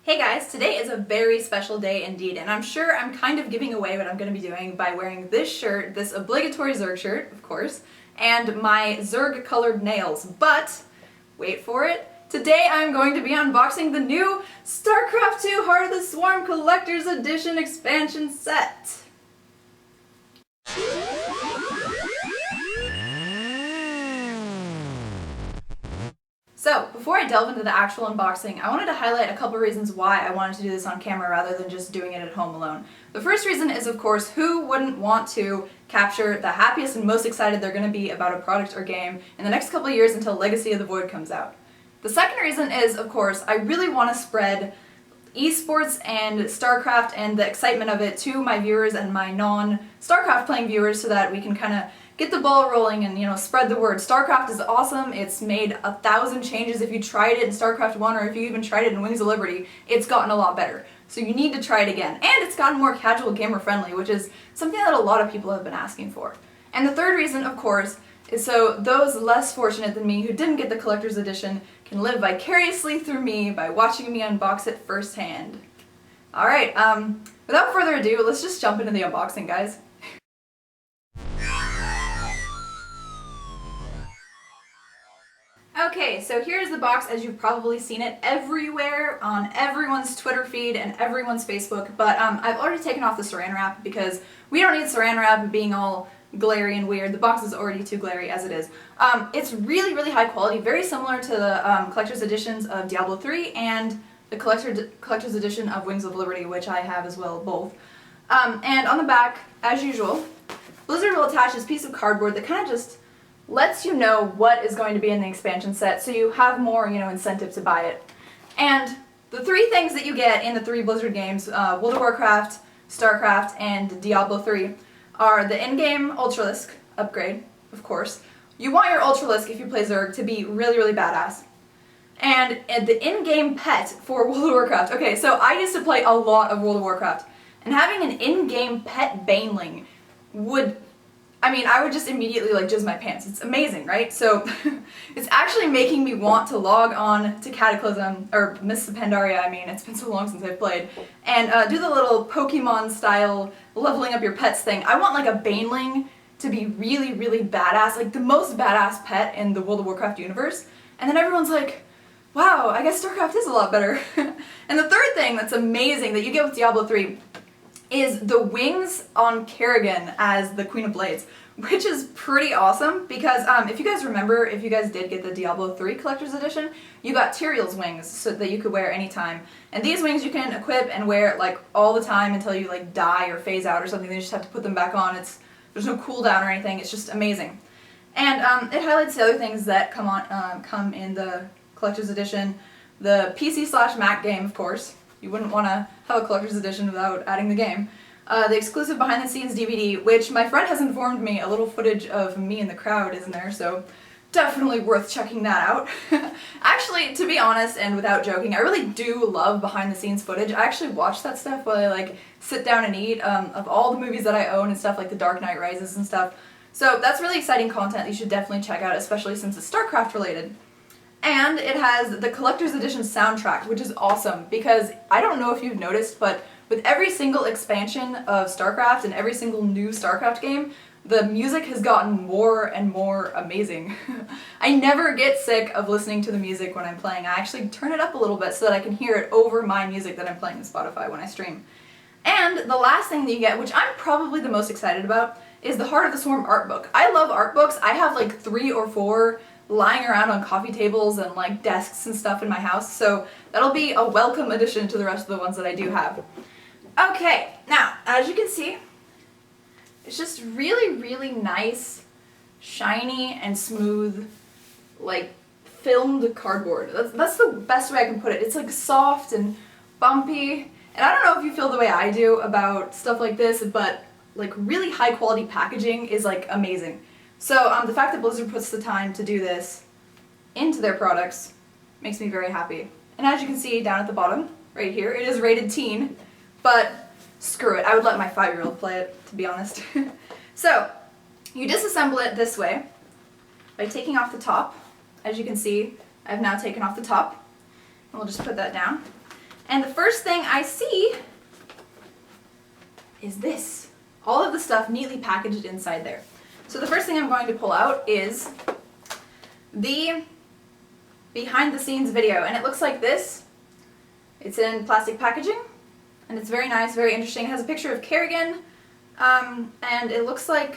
Hey guys, today is a very special day indeed, and I'm sure I'm kind of giving away what I'm going to be doing by wearing this shirt, this obligatory Zerg shirt, of course, and my Zerg colored nails. But, wait for it, today I'm going to be unboxing the new StarCraft 2 Heart of the Swarm Collector's Edition expansion set. So, before I delve into the actual unboxing, I wanted to highlight a couple reasons why I wanted to do this on camera rather than just doing it at home alone. The first reason is, of course, who wouldn't want to capture the happiest and most excited they're going to be about a product or game in the next couple of years until Legacy of the Void comes out. The second reason is, of course, I really want to spread esports and StarCraft and the excitement of it to my viewers and my non-StarCraft playing viewers so that we can kind of get the ball rolling and, spread the word. StarCraft is awesome. It's made 1,000 changes. If you tried it in StarCraft 1 or if you even tried it in Wings of Liberty, it's gotten a lot better. So you need to try it again. And it's gotten more casual gamer friendly, which is something that a lot of people have been asking for. And the third reason, of course, is so those less fortunate than me who didn't get the collector's edition can live vicariously through me by watching me unbox it firsthand. Alright, without further ado, let's just jump into the unboxing, guys. Okay, so here's the box as you've probably seen it everywhere on everyone's Twitter feed and everyone's Facebook, but I've already taken off the saran wrap because we don't need saran wrap being all glary and weird. The box is already too glary as it is. It's really, really high quality, very similar to the collector's editions of Diablo 3 and the collector's edition of Wings of Liberty, which I have as well, both. And on the back, as usual, Blizzard will attach this piece of cardboard that kind of just lets you know what is going to be in the expansion set, so you have more, incentive to buy it. And the three things that you get in the three Blizzard games, World of Warcraft, StarCraft, and Diablo 3, are the in-game Ultralisk upgrade, of course. You want your Ultralisk, if you play Zerg, to be really, really badass. And the in-game pet for World of Warcraft. Okay, so I used to play a lot of World of Warcraft, and having an in-game pet Baneling I would just immediately jizz my pants. It's amazing, right? So it's actually making me want to log on to Cataclysm, or Mists of Pandaria, it's been so long since I've played, and do the little Pokemon style leveling up your pets thing. I want a Baneling to be really, really badass, the most badass pet in the World of Warcraft universe, and then everyone's like, wow, I guess StarCraft is a lot better. And the third thing that's amazing that you get with Diablo 3 is the wings on Kerrigan as the Queen of Blades, which is pretty awesome because if you guys remember, if you guys did get the Diablo 3 Collector's Edition, you got Tyrael's wings so that you could wear anytime. And these wings you can equip and wear all the time until you die or phase out or something. They just have to put them back on. There's no cooldown or anything. It's just amazing. And it highlights the other things that come in the Collector's Edition. The PC/Mac game, of course. You wouldn't want to have a collector's edition without adding the game. The exclusive behind-the-scenes DVD, which my friend has informed me a little footage of me in the crowd is in there, so definitely worth checking that out. Actually, to be honest, and without joking, I really do love behind-the-scenes footage. I actually watch that stuff while I sit down and eat, of all the movies that I own and stuff like The Dark Knight Rises and stuff. So that's really exciting content you should definitely check out, especially since it's StarCraft related. And it has the Collector's Edition soundtrack, which is awesome, because I don't know if you've noticed, but with every single expansion of StarCraft and every single new StarCraft game, the music has gotten more and more amazing. I never get sick of listening to the music when I'm playing. I actually turn it up a little bit so that I can hear it over my music that I'm playing on Spotify when I stream. And the last thing that you get, which I'm probably the most excited about, is the Heart of the Swarm art book. I love art books. I have 3 or 4 lying around on coffee tables and desks and stuff in my house, so that'll be a welcome addition to the rest of the ones that I do have. Okay, now, as you can see, it's just really, really nice, shiny, and smooth, filmed cardboard. That's the best way I can put it. It's soft and bumpy, and I don't know if you feel the way I do about stuff like this, but really high quality packaging is amazing. So the fact that Blizzard puts the time to do this into their products makes me very happy. And as you can see down at the bottom, right here, it is rated teen, but screw it, I would let my 5-year-old play it, to be honest. So, you disassemble it this way by taking off the top. As you can see, I've now taken off the top. And we'll just put that down. And the first thing I see is this. All of the stuff neatly packaged inside there. So the first thing I'm going to pull out is the behind the scenes video, and it looks like this. It's in plastic packaging, and it's very nice, very interesting. It has a picture of Kerrigan, and it looks like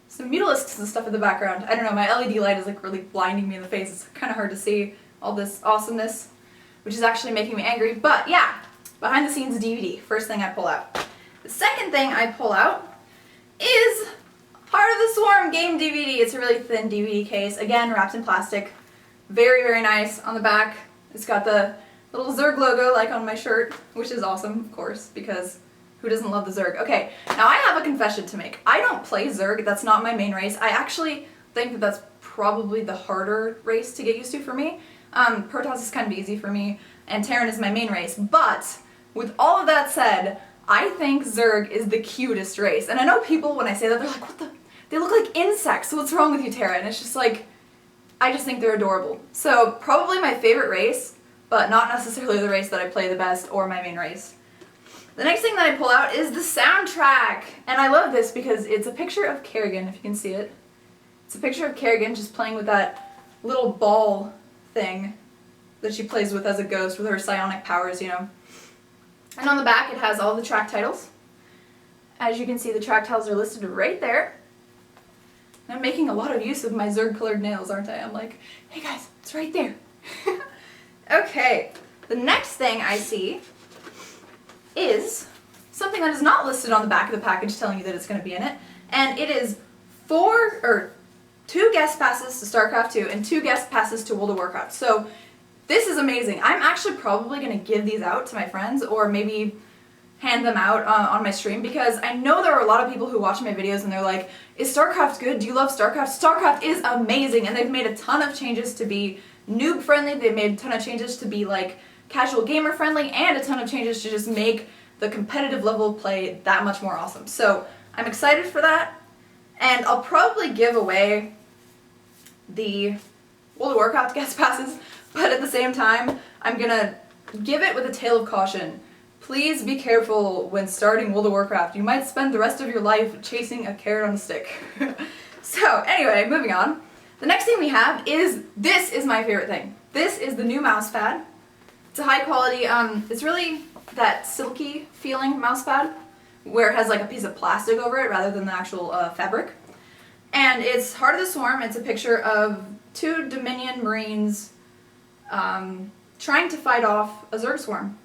some mutalisks and stuff in the background. I don't know, my LED light is like really blinding me in the face. It's kind of hard to see all this awesomeness, which is actually making me angry. But yeah, behind the scenes DVD, first thing I pull out. The second thing I pull out is Heart of the Swarm game DVD. It's a really thin DVD case, again wrapped in plastic. Very, very nice. On the back, it's got the little Zerg logo like on my shirt, which is awesome, of course, because who doesn't love the Zerg? Okay, now I have a confession to make. I don't play Zerg, that's not my main race. I actually think that that's probably the harder race to get used to for me. Protoss is kind of easy for me, and Terran is my main race, but with all of that said, I think Zerg is the cutest race. And I know people, when I say that, they're like, what the? They look like insects, so what's wrong with you, Terra? And it's just like, I just think they're adorable. So probably my favorite race, but not necessarily the race that I play the best or my main race. The next thing that I pull out is the soundtrack. And I love this because it's a picture of Kerrigan, if you can see it. It's a picture of Kerrigan just playing with that little ball thing that she plays with as a ghost with her psionic powers, you know. And on the back it has all the track titles. As you can see, the track titles are listed right there. And I'm making a lot of use of my Zerg colored nails, aren't I? I'm like, hey guys, it's right there. Okay, the next thing I see is something that is not listed on the back of the package telling you that it's going to be in it, and it is 2 guest passes to StarCraft 2 and 2 guest passes to World of Warcraft. So this is amazing. I'm actually probably going to give these out to my friends, or maybe hand them out on my stream, because I know there are a lot of people who watch my videos and they're like, is StarCraft good? Do you love StarCraft? StarCraft is amazing, and they've made a ton of changes to be noob friendly. They've made a ton of changes to be like casual gamer friendly, and a ton of changes to just make the competitive level of play that much more awesome. So I'm excited for that, and I'll probably give away the World of Warcraft guest passes, but at the same time I'm gonna give it with a tale of caution. Please be careful when starting World of Warcraft. You might spend the rest of your life chasing a carrot on a stick. So anyway, moving on. The next thing we have is, this is my favorite thing. This is the new mouse pad. It's a high quality, it's really that silky feeling mouse pad where it has like a piece of plastic over it rather than the actual fabric. And it's Heart of the Swarm. It's a picture of 2 Dominion Marines trying to fight off a Zerg swarm.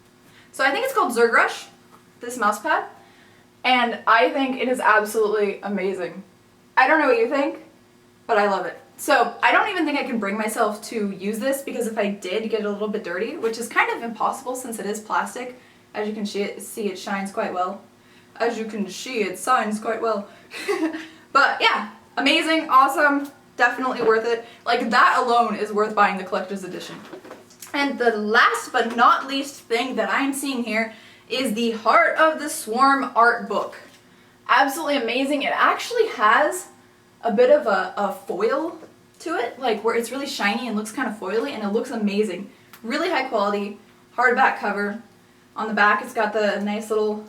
So I think it's called Zerg Rush, this mouse pad, and I think it is absolutely amazing. I don't know what you think, but I love it. So I don't even think I can bring myself to use this, because if I did get a little bit dirty, which is kind of impossible since it is plastic, as you can see it shines quite well. As you can see, it shines quite well. But yeah, amazing, awesome, definitely worth it. Like, that alone is worth buying the collector's edition. And the last but not least thing that I'm seeing here is the Heart of the Swarm art book. Absolutely amazing. It actually has a bit of a foil to it, like where it's really shiny and looks kind of foily, and it looks amazing. Really high quality, hardback cover. On the back it's got the nice little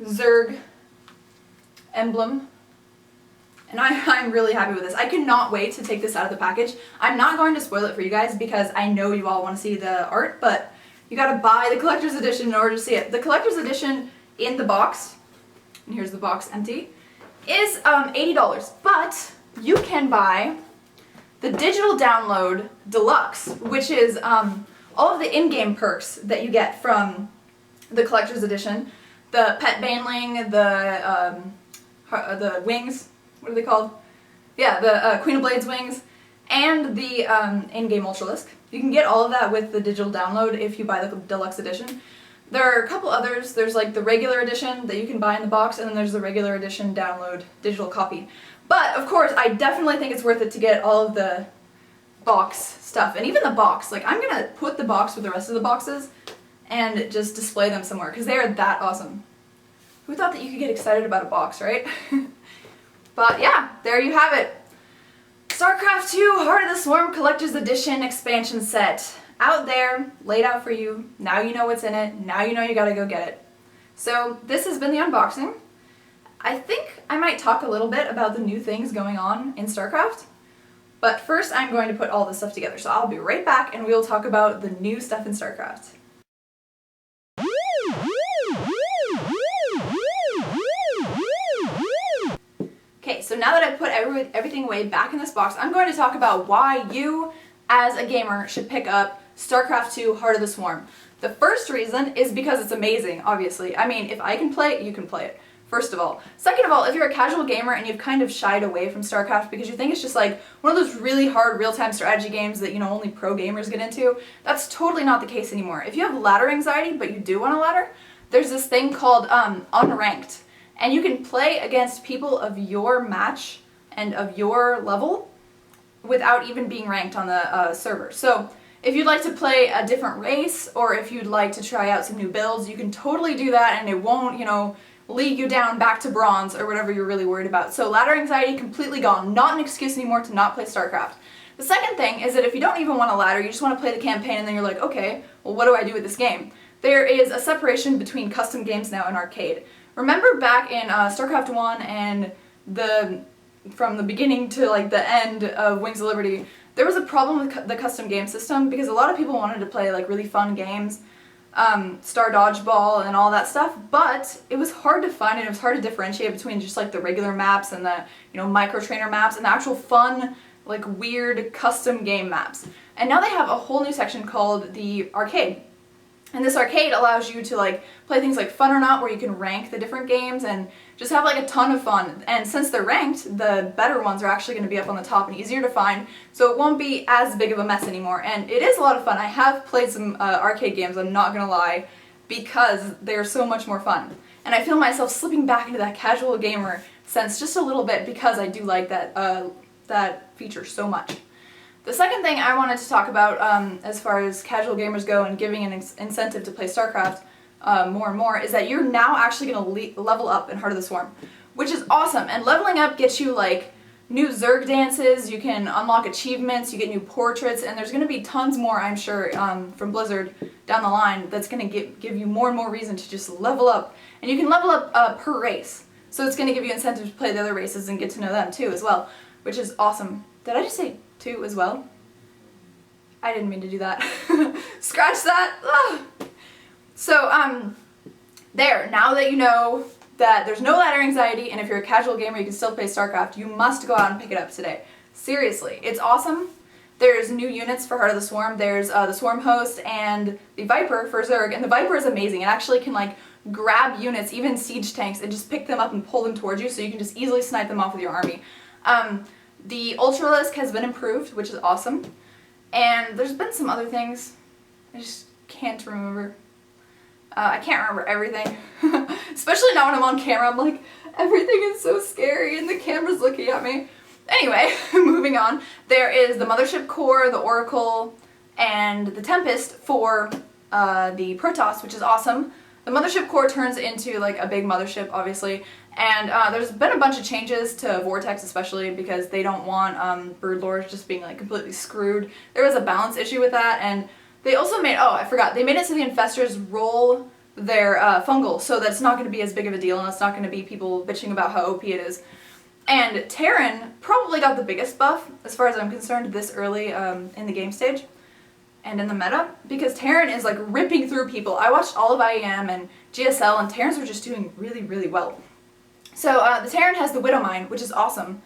Zerg emblem. And I'm really happy with this. I cannot wait to take this out of the package. I'm not going to spoil it for you guys because I know you all want to see the art, but you gotta buy the collector's edition in order to see it. The collector's edition in the box, and here's the box empty, is $80, but you can buy the digital download deluxe, which is all of the in-game perks that you get from the collector's edition. The pet baneling, the wings, what are they called? Yeah, the Queen of Blades wings, and the in-game Ultralisk. You can get all of that with the digital download if you buy the deluxe edition. There are a couple others. There's like the regular edition that you can buy in the box, and then there's the regular edition download digital copy. But of course, I definitely think it's worth it to get all of the box stuff, and even the box. Like, I'm gonna put the box with the rest of the boxes and just display them somewhere because they are that awesome. Who thought that you could get excited about a box, right? But yeah, there you have it. StarCraft 2 Heart of the Swarm Collector's Edition expansion set. out there, laid out for you. Now you know what's in it. Now you know you gotta go get it. So this has been the unboxing. I think I might talk a little bit about the new things going on in StarCraft. But first I'm going to put all this stuff together. So I'll be right back and we'll talk about the new stuff in StarCraft. Okay, so now that I've put everything away back in this box, I'm going to talk about why you, as a gamer, should pick up StarCraft 2 Heart of the Swarm. The first reason is because it's amazing, obviously. I mean, if I can play it, you can play it. First of all. Second of all, if you're a casual gamer and you've kind of shied away from StarCraft because you think it's just like one of those really hard real-time strategy games that, you know, only pro gamers get into, that's totally not the case anymore. If you have ladder anxiety, but you do want a ladder, there's this thing called unranked. And you can play against people of your match and of your level without even being ranked on the server. So if you'd like to play a different race, or if you'd like to try out some new builds, you can totally do that and it won't, you know, lead you down back to bronze or whatever you're really worried about. So ladder anxiety completely gone. Not an excuse anymore to not play StarCraft. The second thing is that if you don't even want a ladder, you just want to play the campaign and then you're like, okay, well what do I do with this game? There is a separation between custom games now and arcade. Remember back in StarCraft 1 and from the beginning to like the end of Wings of Liberty, there was a problem with the custom game system because a lot of people wanted to play like really fun games, Star Dodgeball and all that stuff, but it was hard to find and it was hard to differentiate between just like the regular maps and the, you know, micro trainer maps and the actual fun, like weird custom game maps. And now they have a whole new section called the arcade. And this arcade allows you to like play things like Fun or Not, where you can rank the different games and just have like a ton of fun. And since they're ranked, the better ones are actually going to be up on the top and easier to find, so it won't be as big of a mess anymore. And it is a lot of fun. I have played some arcade games, I'm not going to lie, because they're so much more fun. And I feel myself slipping back into that casual gamer sense just a little bit because I do like that feature so much. The second thing I wanted to talk about as far as casual gamers go and giving an incentive to play StarCraft more and more is that you're now actually going to level up in Heart of the Swarm, which is awesome. And leveling up gets you like new Zerg dances, you can unlock achievements, you get new portraits, and there's going to be tons more, I'm sure, from Blizzard down the line that's going to give you more and more reason to just level up. And you can level up per race, so it's going to give you incentive to play the other races and get to know them too as well, which is awesome. Did I just say two as well? I didn't mean to do that. Scratch that! Ugh. So, there, now that you know that there's no ladder anxiety, and if you're a casual gamer you can still play StarCraft, you must go out and pick it up today. Seriously, it's awesome. There's new units for Heart of the Swarm. There's the Swarm Host and the Viper for Zerg, and the Viper is amazing. It actually can like grab units, even siege tanks, and just pick them up and pull them towards you, so you can just easily snipe them off with your army. The Ultralisk has been improved, which is awesome. And there's been some other things. I just can't remember. I can't remember everything. Especially now when I'm on camera, I'm like, everything is so scary and the camera's looking at me. Anyway, moving on. There is the Mothership Core, the Oracle, and the Tempest for the Protoss, which is awesome. The Mothership Core turns into like a big mothership, obviously, and there's been a bunch of changes to Vortex, especially because they don't want Brood Lords just being like completely screwed. There was a balance issue with that, and they also made, oh I forgot, they made it so the Infestors roll their fungal, so that's not going to be as big of a deal, and it's not going to be people bitching about how OP it is. And Terran probably got the biggest buff, as far as I'm concerned, this early in the game stage and in the meta, because Terran is like ripping through people. I watched all of IEM and GSL, and Terrans were just doing really, really well. So the Terran has the Widowmine, which is awesome.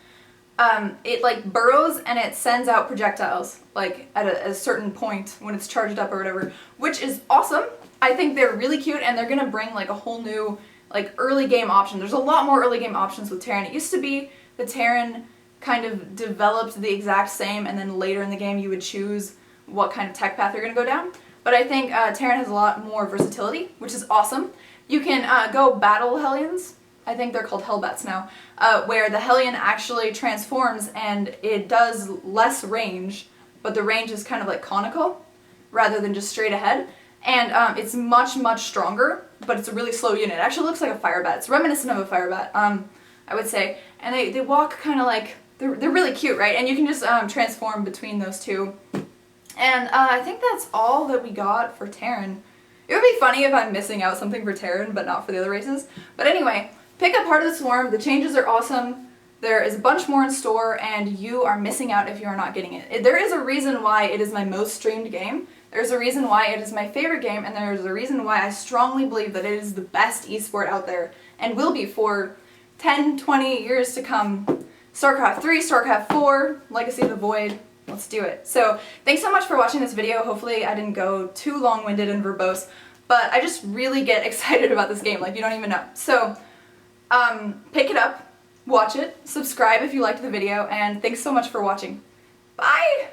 It like burrows and it sends out projectiles like at a certain point when it's charged up or whatever, which is awesome. I think they're really cute, and they're gonna bring like a whole new like early game option. There's a lot more early game options with Terran. It used to be the Terran kind of developed the exact same, and then later in the game you would choose what kind of tech path you're going to go down. But I think Terran has a lot more versatility, which is awesome. You can go battle Hellions. I think they're called Hellbats now, where the Hellion actually transforms and it does less range, but the range is kind of like conical rather than just straight ahead. And it's much, much stronger, but it's a really slow unit. It actually looks like a Firebat. It's reminiscent of a Firebat, I would say. And they walk kind of like, they're really cute, right? And you can just transform between those two. And I think that's all that we got for Terran. It would be funny if I'm missing out something for Terran, but not for the other races. But anyway, pick up Heart of the Swarm. The changes are awesome. There is a bunch more in store, and you are missing out if you are not getting it. There is a reason why it is my most streamed game. There's a reason why it is my favorite game, and there's a reason why I strongly believe that it is the best esport out there, and will be for 10, 20 years to come. StarCraft 3, StarCraft 4, Legacy of the Void. Let's do it. So, thanks so much for watching this video. Hopefully I didn't go too long-winded and verbose, but I just really get excited about this game, like you don't even know. So, pick it up, watch it, subscribe if you liked the video, and thanks so much for watching. Bye!